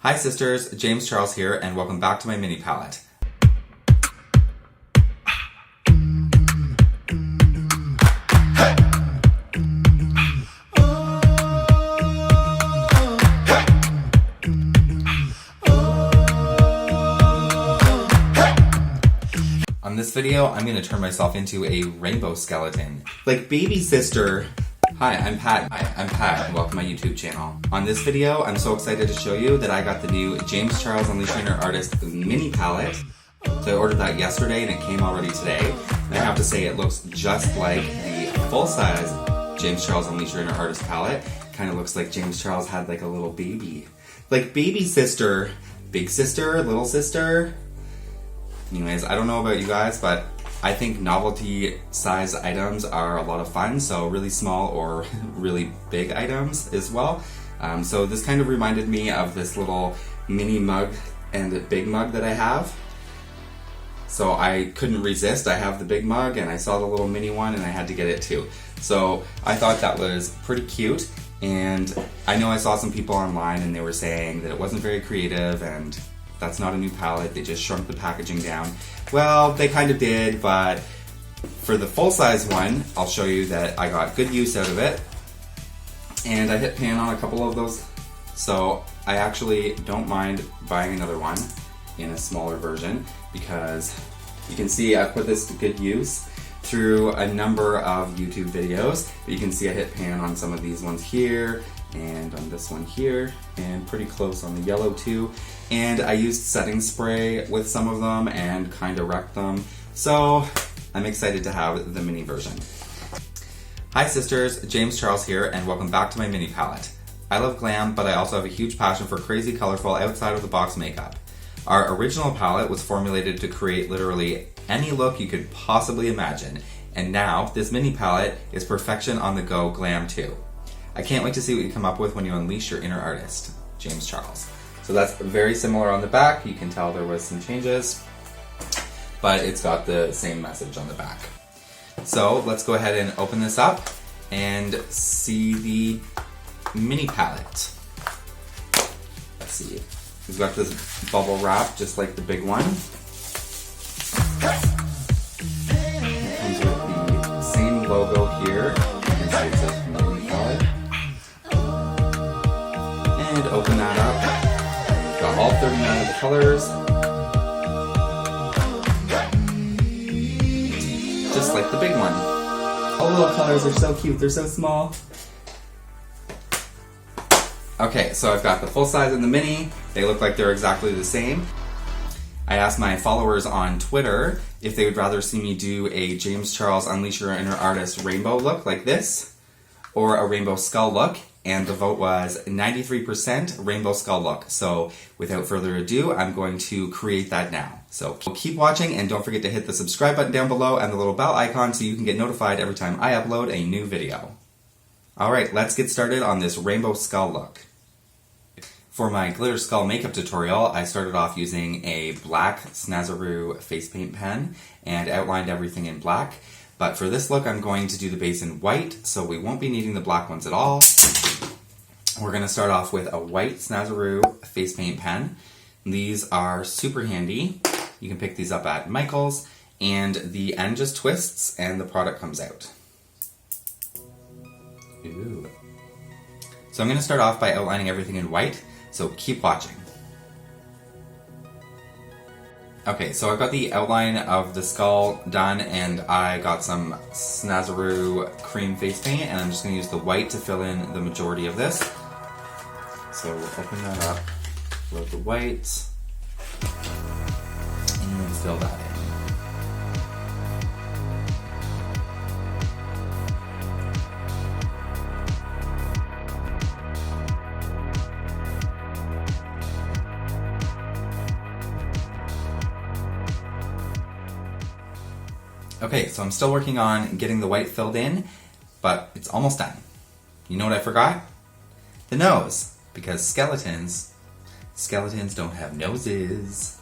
Hi sisters, James Charles here, and welcome back to my mini palette. On this video, I'm going to turn myself into a rainbow skeleton. Like baby sister. Hi, I'm Pat, and welcome to my YouTube channel. On this video, I'm so excited to show you that I got the new James Charles Unleash Your Inner Artist mini palette. So I ordered that yesterday and it came already today. And I have to say it looks just like the full-size James Charles Unleash Your Inner Artist palette. Kind of looks like James Charles had like a little baby. Like baby sister, big sister, little sister. Anyways, I don't know about you guys, but I think novelty size items are a lot of fun, so really small or really big items as well. So this kind of reminded me of this little mini mug and big mug that I have. So I couldn't resist. I have the big mug and I saw the little mini one and I had to get it too. So I thought that was pretty cute, and I know I saw some people online and they were saying that it wasn't very creative and that's not a new palette, they just shrunk the packaging down. Well, they kind of did, but for the full-size one, I'll show you that I got good use out of it. And I hit pan on a couple of those, so I actually don't mind buying another one in a smaller version because you can see I put this to good use through a number of YouTube videos. But you can see I hit pan on some of these ones here, and on this one here, and pretty close on the yellow too. And I used setting spray with some of them and kind of wrecked them. So I'm excited to have the mini version. Hi sisters, James Charles here, and welcome back to my mini palette. I love glam, but I also have a huge passion for crazy, colorful, outside of the box makeup. Our original palette was formulated to create literally any look you could possibly imagine. And now this mini palette is perfection on the go glam too. I can't wait to see what you come up with when you unleash your inner artist, James Charles. So that's very similar on the back. You can tell there was some changes, but it's got the same message on the back. So let's go ahead and open this up and see the mini palette. Let's see. We've got this bubble wrap just like the big one. It comes with the same logo here. You can see it says mini palette. And open that up. Got all 39 of the colors. Just like the big one. All the little colors are so cute, they're so small. Okay, so I've got the full size and the mini. They look like they're exactly the same. I asked my followers on Twitter if they would rather see me do a James Charles Unleash Your Inner Artist rainbow look like this, or a rainbow skull look. And the vote was 93% rainbow skull look. So without further ado, I'm going to create that now. So keep watching and don't forget to hit the subscribe button down below and the little bell icon so you can get notified every time I upload a new video. Alright, let's get started on this rainbow skull look. For my glitter skull makeup tutorial, I started off using a black Snazaroo face paint pen and outlined everything in black. But for this look, I'm going to do the base in white, so we won't be needing the black ones at all. We're going to start off with a white Snazaroo face paint pen. These are super handy. You can pick these up at Michael's, and the end just twists and the product comes out. Ooh. So I'm going to start off by outlining everything in white, so keep watching. Okay, so I've got the outline of the skull done, and I got some Snazaroo cream face paint, and I'm just going to use the white to fill in the majority of this. So we'll open that up, load the white, and then fill that in. Okay, so I'm still working on getting the white filled in, but it's almost done. You know what I forgot? The nose, because skeletons don't have noses.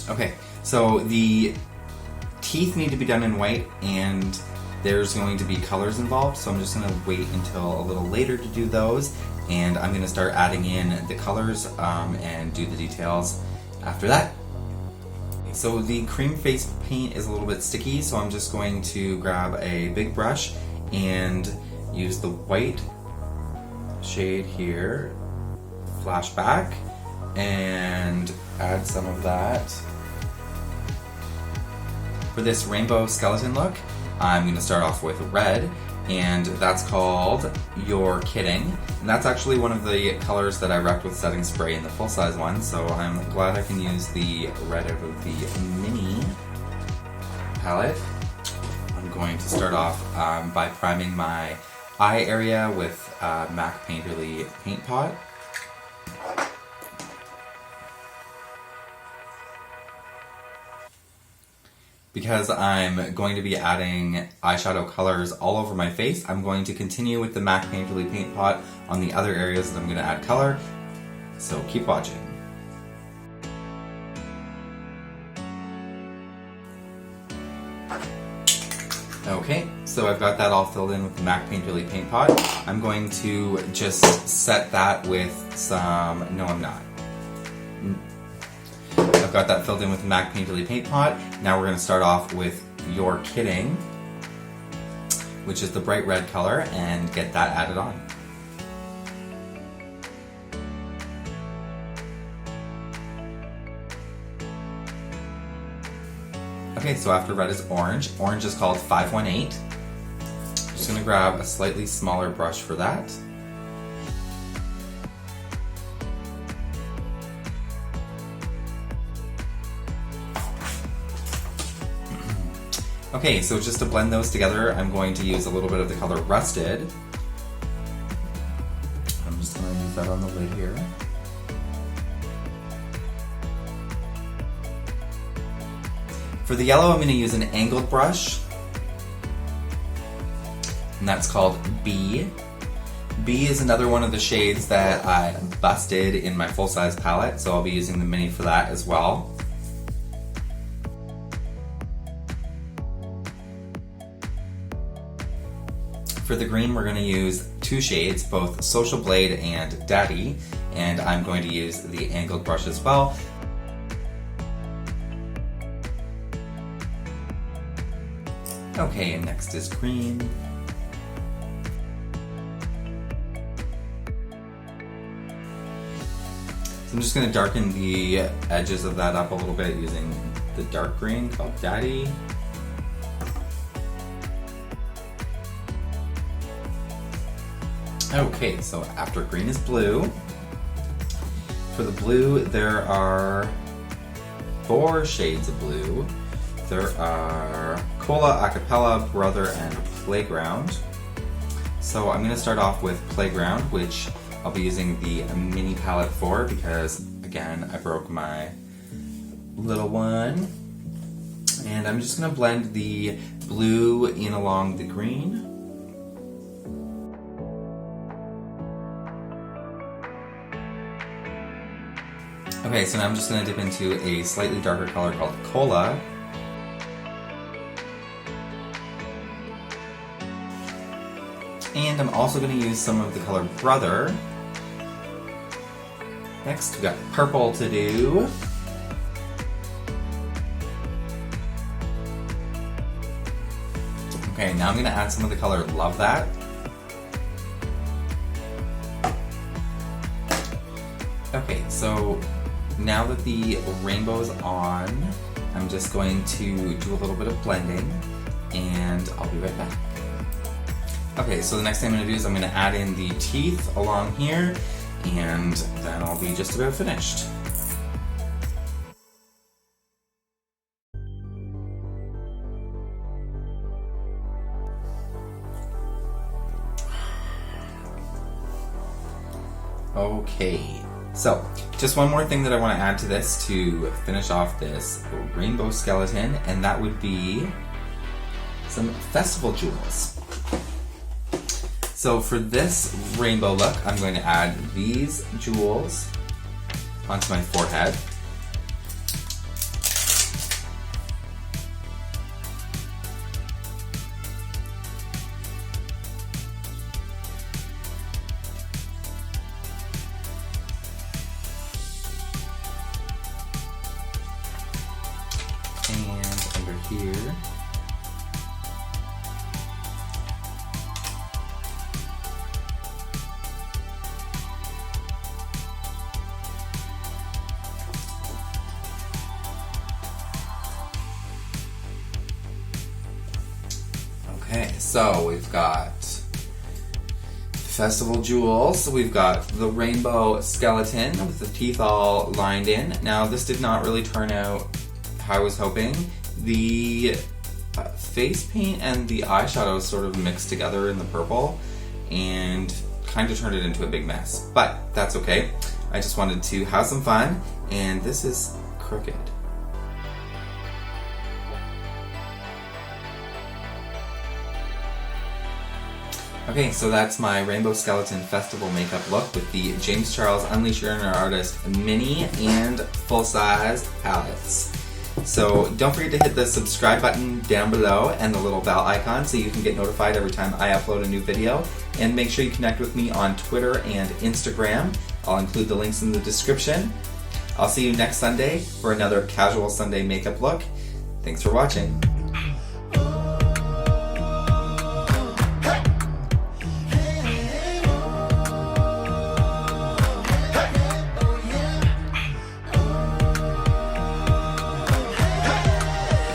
Okay, so the teeth need to be done in white, and there's going to be colors involved, so I'm just going to wait until a little later to do those, and I'm going to start adding in the colors and do the details after that. So the cream face paint is a little bit sticky, so I'm just going to grab a big brush and use the white shade here, flashback, and add some of that. For this rainbow skeleton look, I'm going to start off with red, and that's called You're Kidding. And that's actually one of the colors that I wrecked with setting spray in the full-size one, so I'm glad I can use the red out of the mini palette. I'm going to start off by priming my eye area with MAC Painterly Paint Pot. Because I'm going to be adding eyeshadow colors all over my face, I'm going to continue with the MAC Painterly Paint Pot on the other areas that I'm going to add color, so keep watching. Okay, so I've got that all filled in with the MAC Painterly Paint Pot. I'm going to just set that with some, no I'm not. I've got that filled in with the MAC Painterly Paint Pot. Now we're going to start off with You're Kidding, which is the bright red color, and get that added on. Okay, so after red is orange. Orange is called 518. I'm just going to grab a slightly smaller brush for that. Okay, so just to blend those together, I'm going to use a little bit of the color Rusted. I'm just going to use that on the lid here. For the yellow, I'm going to use an angled brush, and that's called B. B is another one of the shades that I busted in my full-size palette, so I'll be using the mini for that as well. For the green, we're going to use two shades, both Social Blade and Daddy, and I'm going to use the angled brush as well. Okay, and next is green. So I'm just going to darken the edges of that up a little bit using the dark green called Daddy. Okay, so after green is blue. For the blue, there are 4 shades of blue. There are Cola, Acapella, Brother, and Playground. So I'm going to start off with Playground, which I'll be using the mini palette for because, again, I broke my little one. And I'm just going to blend the blue in along the green. Okay, so now I'm just going to dip into a slightly darker color called Cola. And I'm also going to use some of the color Brother. Next, we got purple to do. Okay, now I'm going to add some of the color Love That. Okay, so now that the rainbow's on, I'm just going to do a little bit of blending, and I'll be right back. Okay, so the next thing I'm going to do is I'm going to add in the teeth along here, and then I'll be just about finished. Okay, so just one more thing that I want to add to this to finish off this rainbow skeleton, and that would be some festival jewels. So for this rainbow look, I'm going to add these jewels onto my forehead. here. Okay, so we've got festival jewels. We've got the rainbow skeleton with the teeth all lined in. Now, this did not really turn out how I was hoping. The face paint and the eyeshadow sort of mixed together in the purple and kind of turned it into a big mess. But that's okay. I just wanted to have some fun, and this is crooked. Okay, so that's my Rainbow Skeleton Festival makeup look with the James Charles Unleash Your Inner Artist mini and full-size palettes. So don't forget to hit the subscribe button down below and the little bell icon so you can get notified every time I upload a new video. And make sure you connect with me on Twitter and Instagram. I'll include the links in the description. I'll see you next Sunday for another casual Sunday makeup look. Thanks for watching.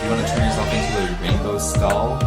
Want to turn yourself into a rainbow skull?